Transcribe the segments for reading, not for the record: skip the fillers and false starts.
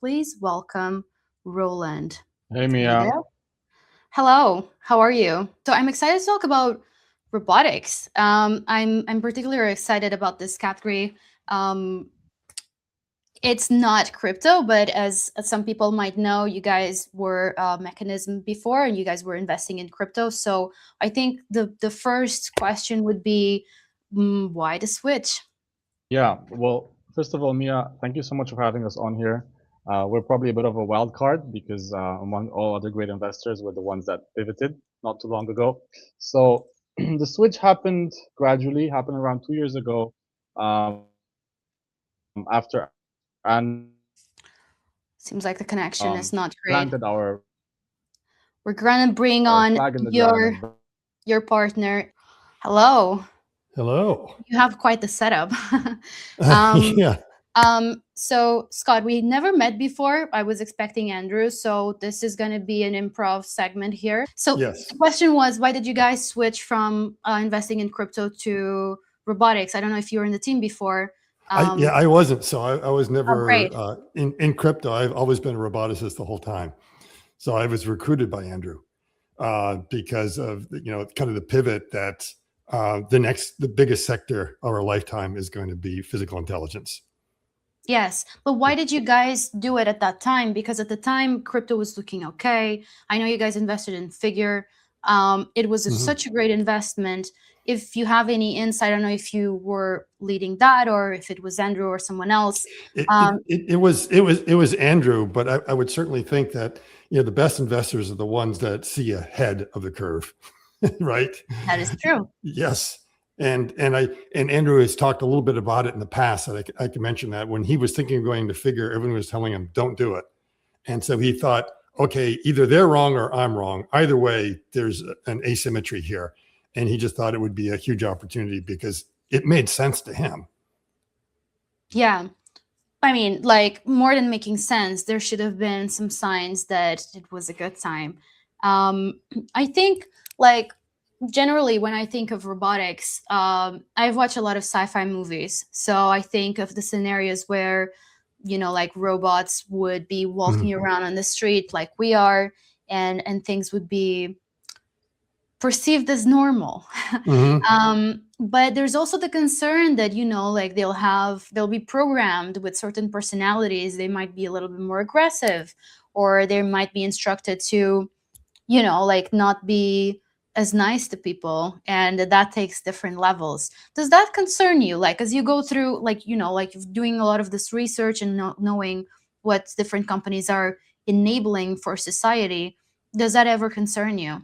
please welcome Roland. Hey Are you Mia. there? Hello, how are you? So I'm excited to talk about robotics. I'm particularly excited about this category. Um, it's not crypto, but as some people might know, you guys were Mechanism before, and you guys were investing in crypto. So I think the first question would be, why the switch? Yeah, well, first of all, Mia, thank you so much for having us on here. We're probably a bit of a wild card because among all other great investors, we're the ones that pivoted not too long ago. So the switch happened gradually, happened around 2 years ago, after Andrew Seems like the connection is not planted great. our We're gonna bring flag in on the ground and your partner. Hello. Hello. You have quite the setup. um, Yeah. so Scott, we never met before. I was expecting Andrew, so this is gonna be an improv segment here. So Yes. the question was, why did you guys switch from investing in crypto to robotics? I don't know if you were in the team before. I wasn't. So I was Oh, never great. in crypto. I've always been a roboticist the whole time. So I was recruited by Andrew because of kind of the pivot that the biggest sector of our lifetime is going to be physical intelligence. Yes, but why did you guys do it at that time? Because at the time, crypto was looking okay. I know you guys invested in Figure. It was Mhm. such a great investment. If you have any insight, I don't know if you were leading that or if it was Andrew or someone else. It was Andrew, but I would certainly think that the best investors are the ones that see ahead of the curve, right? That is true. Yes. And Andrew has talked a little bit about it in the past. And I can mention that when he was thinking of going to Figure, everyone was telling him, don't do it. And so he thought, okay, either they're wrong or I'm wrong. Either way, there's an asymmetry here. And he just thought it would be a huge opportunity because it made sense to him. Yeah. I mean, like, more than making sense, there should have been some signs that it was a good time. Um, I think, like, generally, when I think of robotics, I've watched a lot of sci-fi movies. So I think of the scenarios where, like robots would be walking Mhm. around on the street like we are, and things would be perceived as normal. Mhm. But there's also the concern that like they'll be programmed with certain personalities. They might be a little bit more aggressive, or they might be instructed to like not be as nice to people, and that takes different levels. Does that concern you, like as you go through, like like doing a lot of this research and knowing what different companies are enabling for society? Does that ever concern you?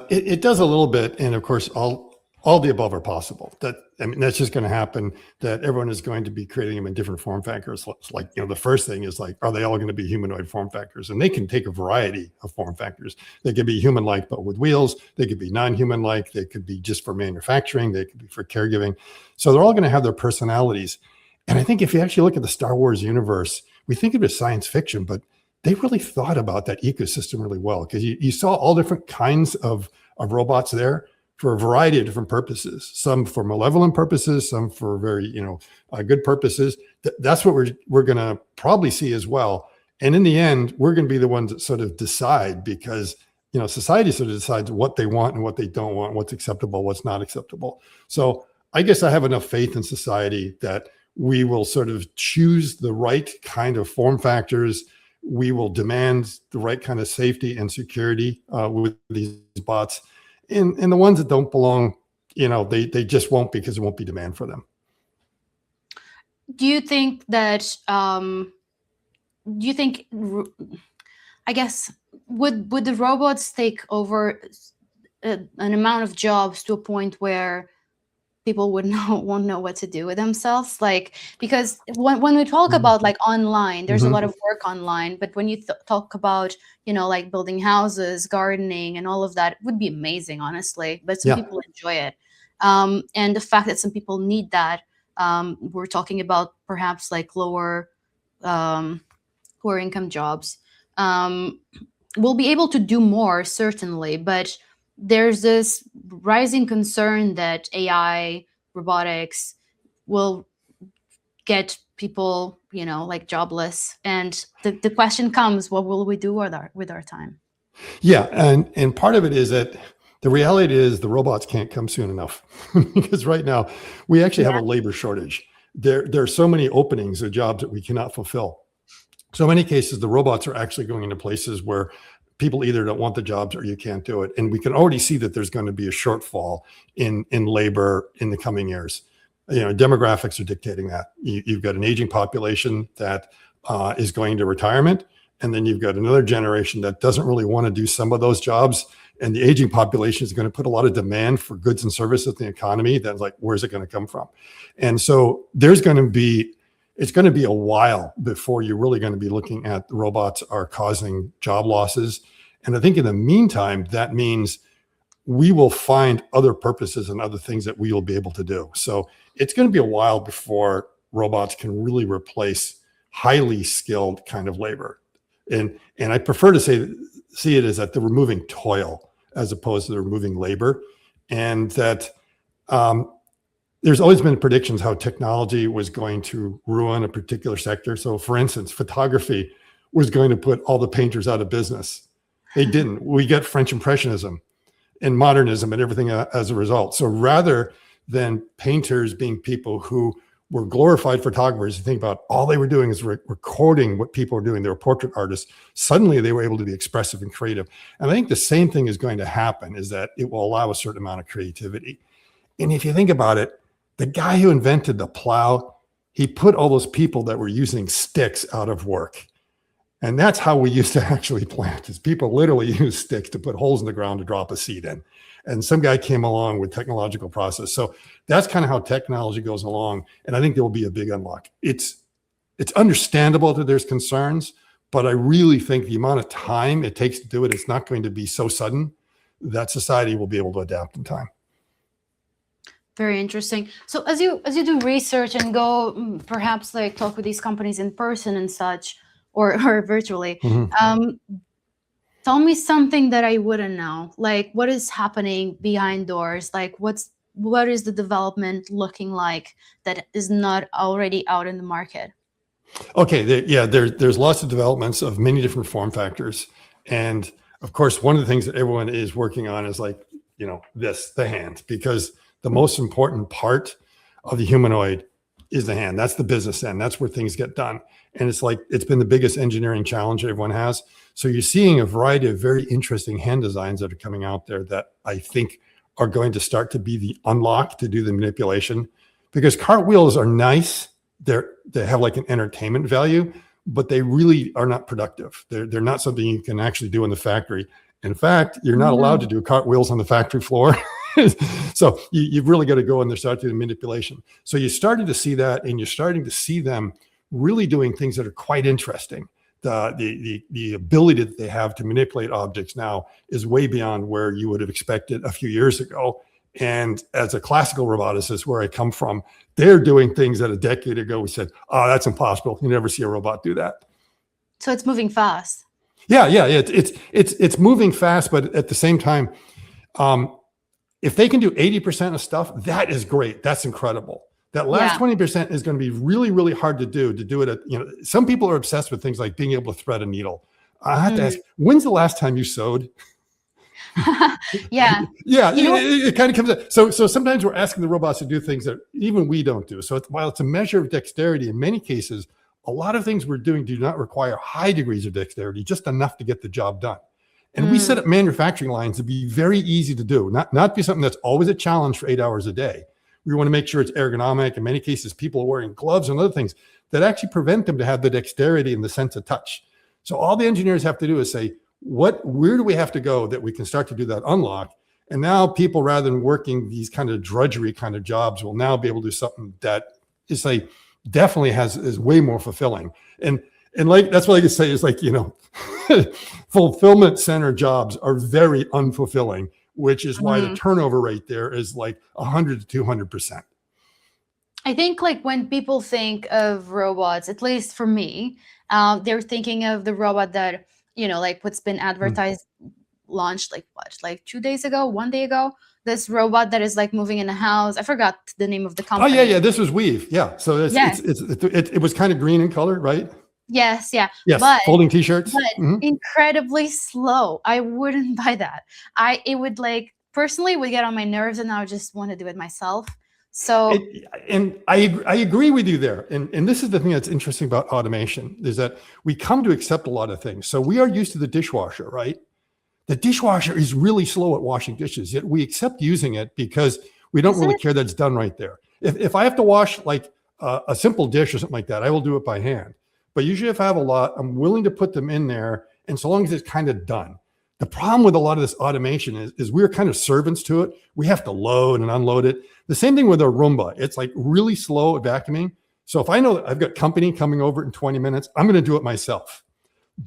It does a little bit, and of course, all the above are possible. That's just going to happen. That everyone is going to be creating them in different form factors. It's like the first thing is like, are they all going to be humanoid form factors? And they can take a variety of form factors. They could be human-like but with wheels. They could be non-human-like. They could be just for manufacturing. They could be for caregiving. So they're all going to have their personalities. And I think if you actually look at the Star Wars universe, we think of it as science fiction, but they really thought about that ecosystem really well because you saw all different kinds of robots there for a variety of different purposes, some for malevolent purposes, some for very, good purposes. That's what we're going to probably see as well. And in the end, we're going to be the ones that sort of decide because, society sort of decides what they want and what they don't want, what's acceptable, what's not acceptable. So I guess I have enough faith in society that we will sort of choose the right kind of form factors. We will demand the right kind of safety and security with these bots. And the ones that don't belong, they just won't, because there won't be demand for them. Do you think that do you think I guess would the robots take over an amount of jobs to a point where people won't know what to do with themselves, like, because when we talk about like online, there's a lot Mm-hmm. of work online, but when you talk about like building houses, gardening, and all of that, it would be amazing, honestly, but some Yeah. people enjoy it. And the fact that some people need that, we're talking about perhaps like um, lower income jobs, um, will be able to do more, certainly, but there's this rising concern that AI, robotics will get people, like jobless. And the question comes, what will we do with our time? Yeah, and part of it is that the reality is the robots can't come soon enough because right now we actually have a labor shortage. There are so many openings of jobs that we cannot fulfill. So in many cases, the robots are actually going into places where people either don't want the jobs or you can't do it. And we can already see that there's going to be a shortfall in labor in the coming years. Demographics are dictating that. You've got an aging population that is going to retirement. And then you've got another generation that doesn't really want to do some of those jobs. And the aging population is going to put a lot of demand for goods and services in the economy. That's like, where's it going to come from? And so it's going to be a while before you're really going to be looking at the robots are causing job losses. And I think in the meantime, that means we will find other purposes and other things that we will be able to do. So it's going to be a while before robots can really replace highly skilled kind of labor. And I prefer to see it as that they're removing toil as opposed to they're removing labor. And that there's always been predictions how technology was going to ruin a particular sector. So for instance, photography was going to put all the painters out of business. They didn't. We get French Impressionism and modernism and everything as a result. So rather than painters being people who were glorified photographers, you think about all they were doing is recording what people were doing. They were portrait artists. Suddenly they were able to be expressive and creative. And I think the same thing is going to happen, is that it will allow a certain amount of creativity. And if you think about it, the guy who invented the plow, he put all those people that were using sticks out of work. And that's how we used to actually plant, is people literally use sticks to put holes in the ground to drop a seed in. And some guy came along with technological process. So that's kind of how technology goes along. And I think there will be a big unlock. It's understandable that there's concerns, but I really think the amount of time it takes to do it, it's not going to be so sudden that society will be able to adapt in time. Very interesting. So as you do research and go perhaps like talk with these companies in person and such, or virtually, tell me something that I wouldn't know. Like, what is happening behind doors? Like, what is the development looking like that is not already out in the market? Okay, there's lots of developments of many different form factors. And of course, one of the things that everyone is working on is like, the hand, because the most important part of the humanoid is the hand. That's the business end. That's where things get done. And it's been the biggest engineering challenge everyone has. So you're seeing a variety of very interesting hand designs that are coming out there that I think are going to start to be the unlock to do the manipulation, because cartwheels are nice. They have like an entertainment value, but they really are not productive. They're not something you can actually do in the factory. In fact, you're not allowed to do cartwheels on the factory floor. So you've really got to go in there, start doing manipulation. So you're starting to see that, and you're starting to see them really doing things that are quite interesting. The ability that they have to manipulate objects now is way beyond where you would have expected a few years ago. And as a classical roboticist, where I come from, they're doing things that a decade ago we said, oh, that's impossible. You never see a robot do that. So it's moving fast. Yeah. It's moving fast, but at the same time, if they can do 80% of stuff, that is great. That's incredible. That last 20% is going to be really, really hard to do it at, some people are obsessed with things like being able to thread a needle. I have to ask, when's the last time you sewed? Yeah. It kind of comes up. So sometimes we're asking the robots to do things that even we don't do. So while it's a measure of dexterity, in many cases, a lot of things we're doing do not require high degrees of dexterity, just enough to get the job done. And we set up manufacturing lines to be very easy to do, not be something that's always a challenge for 8 hours a day. We want to make sure it's ergonomic. In many cases, people are wearing gloves and other things that actually prevent them to have the dexterity and the sense of touch. So all the engineers have to do is say, where do we have to go that we can start to do that unlock? And now people, rather than working these kind of drudgery kind of jobs, will now be able to do something that is like definitely is way more fulfilling. And like, that's what I can say is like, fulfillment center jobs are very unfulfilling, which is why the turnover rate there is like 100 to 200%. I think like when people think of robots, at least for me, they're thinking of the robot that, like what's been advertised, launched like 2 days ago, 1 day ago, this robot that is like moving in a house. I forgot the name of the Oh company. yeah. This was Weave. Yeah. So it was kind of green in color, right? Yes, yeah. Yes. But Folding t-shirts. incredibly slow. I wouldn't buy that. It would like personally would get on my nerves, and I would just want to do it myself. So and I agree with you there. And this is the thing that's interesting about automation, is that we come to accept a lot of things. So we are used to the dishwasher, right? The dishwasher is really slow at washing dishes, yet we accept using it because we don't really care that it's done right there. If I have to wash like a simple dish or something like that, I will do it by hand. But usually if I have a lot, I'm willing to put them in there, and so long as it's kind of done. The problem with a lot of this automation is we're kind of servants to it. We have to load and unload it. The same thing with a Roomba. It's like really slow at vacuuming. So if I know that I've got company coming over in 20 minutes, I'm going to do it myself.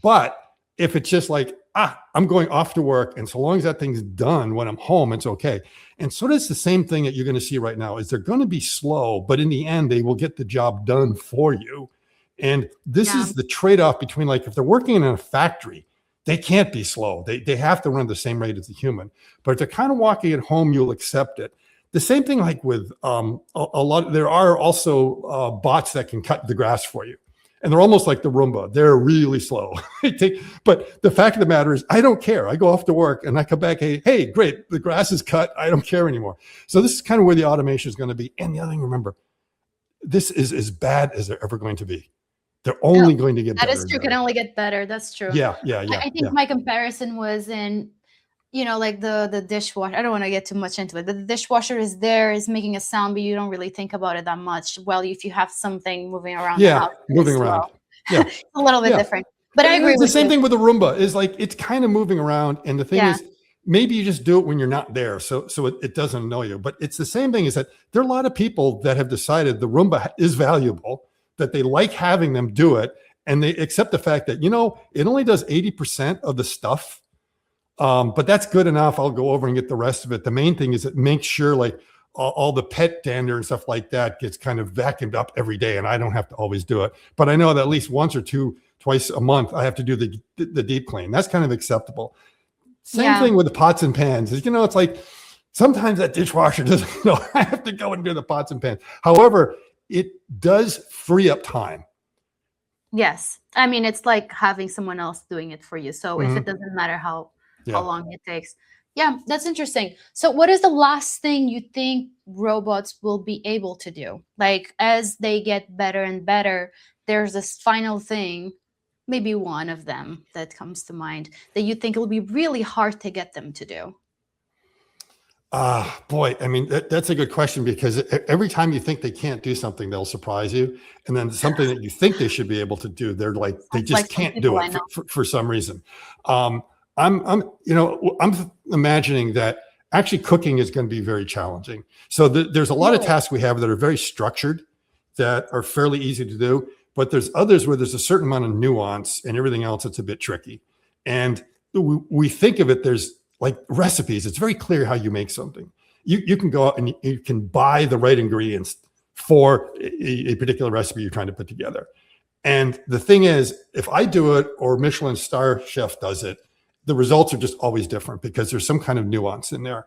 But if it's just like, I'm going off to work, and so long as that thing's done when I'm home, it's okay. And so that's the same thing that you're going to see right now, is they're going to be slow, but in the end, they will get the job done for you. And this is the trade-off between, like, if they're working in a factory, they can't be slow. They have to run at the same rate as the human. But if they're kind of walking at home, you'll accept it. The same thing like with a lot, there are also bots that can cut the grass for you. And they're almost like the Roomba. They're really slow. But the fact of the matter is, I don't care. I go off to work and I come back, hey, great, the grass is cut. I don't care anymore. So this is kind of where the automation is going to be. And the other thing, remember, this is as bad as they're ever going to be. They're only going to get better. That is true. Can only get better. That's true. Yeah. I think my comparison was in, like the dishwasher. I don't want to get too much into it. The dishwasher is making a sound, but you don't really think about it that much. Well, if you have something moving around the house, moving around. Yeah. It's a little bit different. But I agree with the same thing with the Roomba, is like, it's kind of moving around. And the thing is, maybe you just do it when you're not there. So it doesn't annoy you. But it's the same thing, is that there are a lot of people that have decided the Roomba is valuable, that they like having them do it. And they accept the fact that, it only does 80% of the stuff. But that's good enough. I'll go over and get the rest of it. The main thing is it makes sure like all the pet dander and stuff like that gets kind of vacuumed up every day. And I don't have to always do it. But I know that at least once or twice a month, I have to do the deep clean. That's kind of acceptable. Same thing with the pots and pans. It's like sometimes that dishwasher doesn't know I have to go and do the pots and pans. However, it does free up time. Yes. I mean, it's like having someone else doing it for you. So if it doesn't matter how long it takes. Yeah, that's interesting. So what is the last thing you think robots will be able to do? Like, as they get better and better, there's this final thing, maybe one of them that comes to mind, that you think it will be really hard to get them to do. Boy, I mean, that's a good question, because every time you think they can't do something, they'll surprise you. And then something that you think they should be able to do, they're like, they just can't do it for some reason. I'm imagining that actually cooking is going to be very challenging. So there's a lot of tasks we have that are very structured, that are fairly easy to do, but there's others where there's a certain amount of nuance and everything else that's a bit tricky. And we think of it, there's like recipes. It's very clear how you make something. You can go out and you can buy the right ingredients for a particular recipe you're trying to put together. And the thing is, if I do it or Michelin star chef does it, the results are just always different, because there's some kind of nuance in there.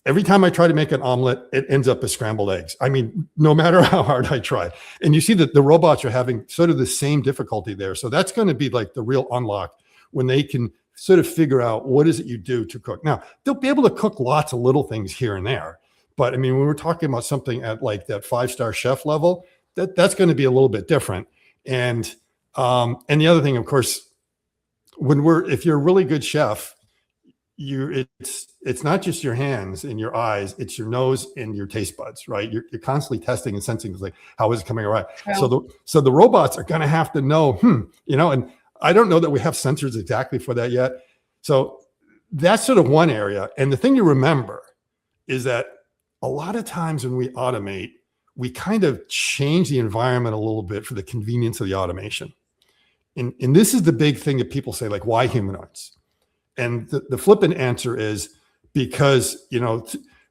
Every time I try to make an omelet, it ends up as scrambled eggs. I mean, no matter how hard I try. And you see that the robots are having sort of the same difficulty there. So that's going to be like the real unlock, when they can sort of figure out what is it you do to cook. Now, they'll be able to cook lots of little things here and there. But I mean, when we're talking about something at like that 5-star chef level, that's going to be a little bit different. And the other thing, of course, if you're a really good chef, it's not just your hands and your eyes, it's your nose and your taste buds, right? You're constantly testing and sensing, like, how is it coming around? Yeah. So the robots are going to have to know, and I don't know that we have sensors exactly for that yet. So that's sort of one area. And the thing to remember is that a lot of times when we automate, we kind of change the environment a little bit for the convenience of the automation. And this is the big thing that people say, like, why humanoids? And the flippant answer is because,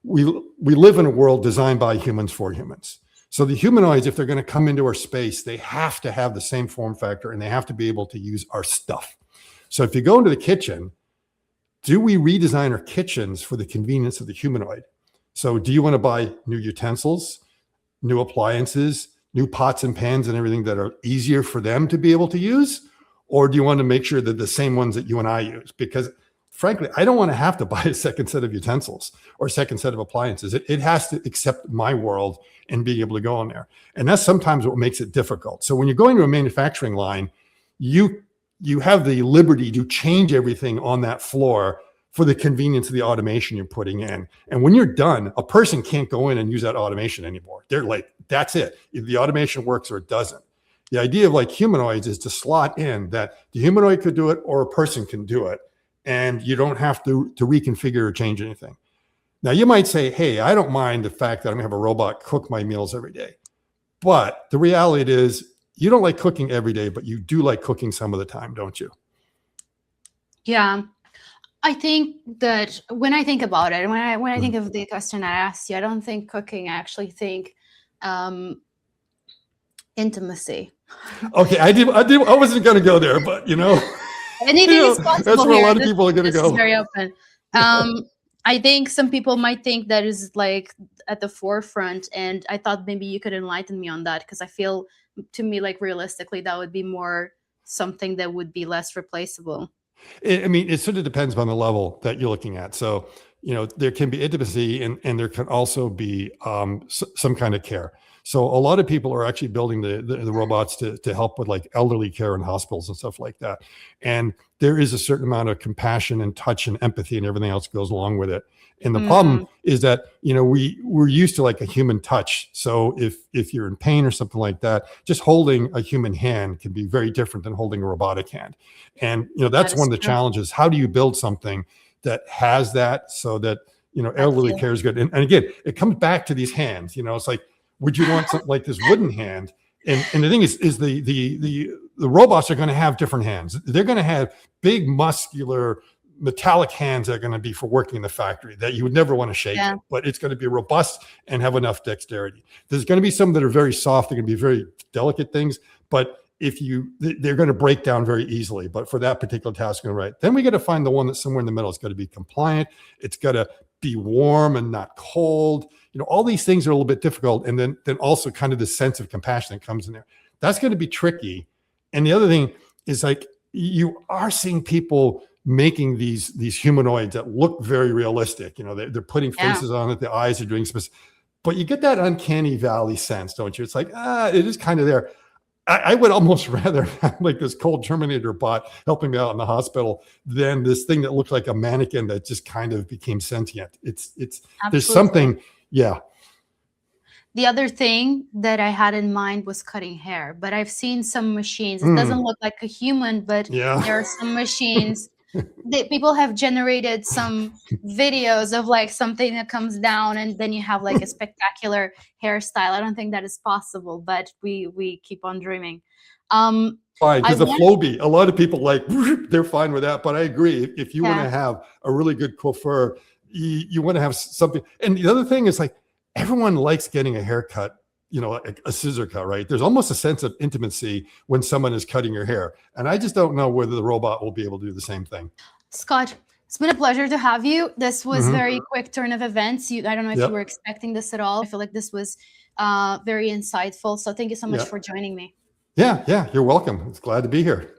we live in a world designed by humans for humans. So the humanoids, if they're going to come into our space, they have to have the same form factor, and they have to be able to use our stuff. So if you go into the kitchen, do we redesign our kitchens for the convenience of the humanoid? So do you want to buy new utensils, new appliances, new pots and pans and everything that are easier for them to be able to use? Or do you want to make sure that the same ones that you and I use? Because frankly, I don't want to have to buy a second set of utensils or a second set of appliances. It has to accept my world and be able to go in there. And that's sometimes what makes it difficult. So when you're going to a manufacturing line, you have the liberty to change everything on that floor for the convenience of the automation you're putting in. And when you're done, a person can't go in and use that automation anymore. They're like, that's it. Either the automation works or it doesn't. The idea of like humanoids is to slot in that the humanoid could do it or a person can do it. And you don't have to reconfigure or change anything. Now you might say, hey, I don't mind the fact that I'm gonna have a robot cook my meals every day. But the reality is you don't like cooking every day, but you do like cooking some of the time, don't you? Yeah. I think that when I think about it, when I think of the question I asked you, I don't think cooking. I actually think intimacy. Okay, I wasn't going to go there, but anything is possible. That's where here. A lot of people are going to go. Is very open. I think some people might think that is like at the forefront, and I thought maybe you could enlighten me on that, because I feel, to me, like realistically, that would be more something that would be less replaceable. I mean, it sort of depends on the level that you're looking at. So, there can be intimacy and there can also be some kind of care. So a lot of people are actually building the robots to help with like elderly care in hospitals and stuff like that. And there is a certain amount of compassion and touch and empathy and everything else goes along with it. And the problem is that, we're used to like a human touch. So if you're in pain or something like that, just holding a human hand can be very different than holding a robotic hand. And, that's one of the challenges. How do you build something that has that so that, elderly care is good? And again, it comes back to these hands, it's like, would you want something like this wooden hand? And the thing is the robots are going to have different hands. They're going to have big, muscular, metallic hands that are going to be for working in the factory that you would never want to shake it, but it's going to be robust and have enough dexterity. There's going to be some that are very soft. They're going to be very delicate things, but they're going to break down very easily. But for that particular task, right, then we got to find the one that's somewhere in the middle. It's got to be compliant. It's got to be warm and not cold. All these things are a little bit difficult. And then also kind of the sense of compassion that comes in there. That's going to be tricky. And the other thing is like, you are seeing people making these humanoids that look very realistic. They're putting faces on it. The eyes are doing specific, but you get that uncanny valley sense, don't you? It's like, it is kind of there. I would almost rather have like this cold Terminator bot helping me out in the hospital than this thing that looked like a mannequin that just kind of became sentient. It's there's something, yeah. The other thing that I had in mind was cutting hair, but I've seen some machines. It doesn't look like a human, but there are some machines that people have generated some videos of like something that comes down and then you have like a spectacular hairstyle. I don't think that is possible, but we keep on dreaming. Fine, because the Flowbee, a lot of people like, they're fine with that, but I agree. If you want to have a really good coiffeur, you want to have something. And the other thing is like, everyone likes getting a haircut, a scissor cut, right? There's almost a sense of intimacy when someone is cutting your hair. And I just don't know whether the robot will be able to do the same thing. Scott, it's been a pleasure to have you. This was very quick turn of events. I don't know if you were expecting this at all. I feel like this was very insightful. So thank you so much for joining me. Yeah, you're welcome. It's glad to be here.